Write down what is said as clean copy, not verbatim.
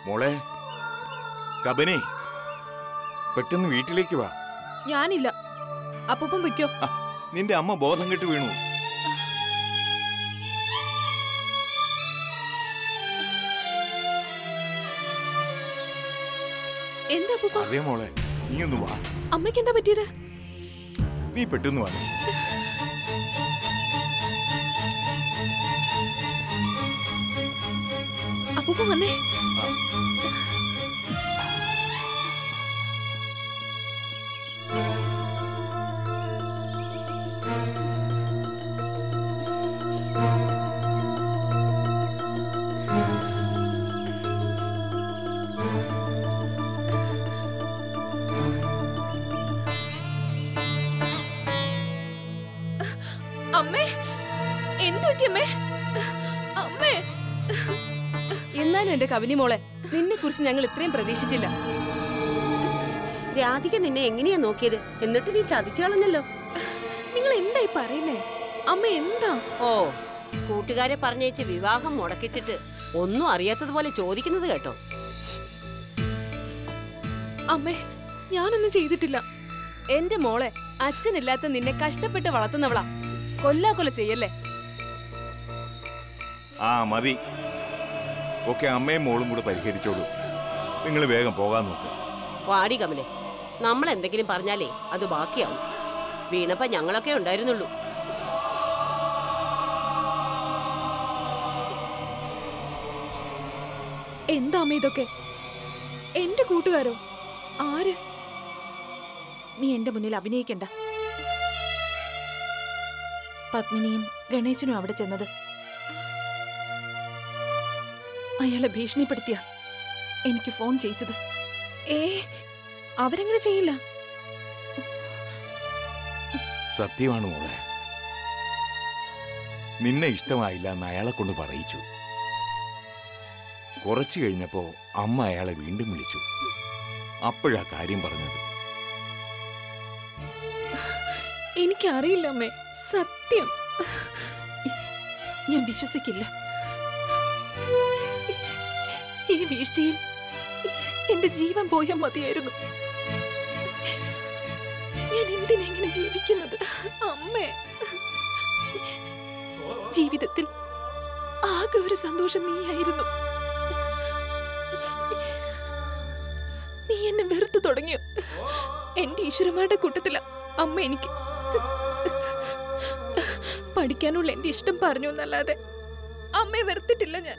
മോളെ കബനെ, പെട്ടെന്ന് വീട്ടിലേക്ക് വാ. ഞാനില്ല, അപ്പൂപ്പൻ പൊയ്ക്കോ. നിന്റെ അമ്മ ബോധം കെട്ട് വീണു. എന്താ അപ്പൂപ്പ? അറിയാം മോളെ, നീ ഒന്ന് വാ. അമ്മയ്ക്ക് എന്താ പറ്റിയത്? നീ പെട്ടെന്ന് വാ. അപ്പൂപ്പ വന്നേ. അമ്മേ, എന്തു പറ്റി അമ്മേ? അമ്മേ, എന്നാലും എന്റെ കവിനി മോളെ, നിന്നെ കുറിച്ച് ഞങ്ങൾ ഇത്രയും പ്രതീക്ഷിച്ചില്ല. രാധിക നിന്നെ എങ്ങനെയാ നോക്കിയത്? എന്നിട്ട് നീ ചതിച്ചു കളഞ്ഞല്ലോ. നിങ്ങൾ എന്തായി പറയുന്നേ? അമ്മ എന്താ? ഓ, കൂട്ടുകാരെ പറഞ്ഞയച്ച് വിവാഹം മുടക്കിച്ചിട്ട് ഒന്നും അറിയാത്തതുപോലെ ചോദിക്കുന്നത് കേട്ടോ. അമ്മേ, ഞാനൊന്നും ചെയ്തിട്ടില്ല. എന്റെ മോളെ, അച്ഛനില്ലാത്ത നിന്നെ കഷ്ടപ്പെട്ട് വളർത്തുന്നവളാ. കൊല്ലാക്കൊല ചെയ്യല്ലേ. ആ മതി. ഒക്കെ അമ്മയും മോളും കൂടെ പരിഹരിച്ചോളൂ. നിങ്ങൾ വേഗം പോകാൻ നോക്ക്. വാടി കമലെ, നമ്മൾ എന്തെങ്കിലും പറഞ്ഞാലേ അത് ബാക്കിയാവും. വീണപ്പ ഞങ്ങളൊക്കെ ഉണ്ടായിരുന്നുള്ളൂ. എന്താ അമ്മ ഇതൊക്കെ? എന്റെ കൂട്ടുകാരോ? ആര്? നീ എന്റെ മുന്നിൽ അഭിനയിക്കണ്ട. പത്മിനിയും ഗണേശനും അവിടെ ചെന്നത് അയാളെ ഭീഷണിപ്പെടുത്തിയ എനിക്ക് ഫോൺ ചെയ്യിച്ചത്. അവരെങ്ങനെ ചെയ്യില്ല. സത്യമാണ് മോളെ. നിന്നെ ഇഷ്ടമായില്ല എന്ന് അയാളെ കൊണ്ട് പറയിച്ചു. കുറച്ചു കഴിഞ്ഞപ്പോ അമ്മ അയാളെ വീണ്ടും വിളിച്ചു. അപ്പോഴാ കാര്യം പറഞ്ഞത്. എനിക്കറിയില്ല അമ്മേ, സത്യം. ഞാൻ വിശ്വസിക്കില്ല. ഈ വീഴ്ചയിൽ എന്റെ ജീവൻ പോയാൽ മതിയായിരുന്നു. ഞാൻ എന്തിനെങ്ങനെ ജീവിക്കുന്നത്? അമ്മേ, ജീവിതത്തിൽ ആകെ ഒരു സന്തോഷം നീയായിരുന്നു. നീ എന്നെ വെറുത്തു തുടങ്ങിയോ? എന്റെ ഈശ്വരന്മാരുടെ കൂട്ടത്തില അമ്മ എനിക്ക് പഠിക്കാനുള്ള എന്റെ ഇഷ്ടം പറഞ്ഞു എന്നല്ലാതെ അമ്മയെ വെറുത്തിട്ടില്ല ഞാൻ.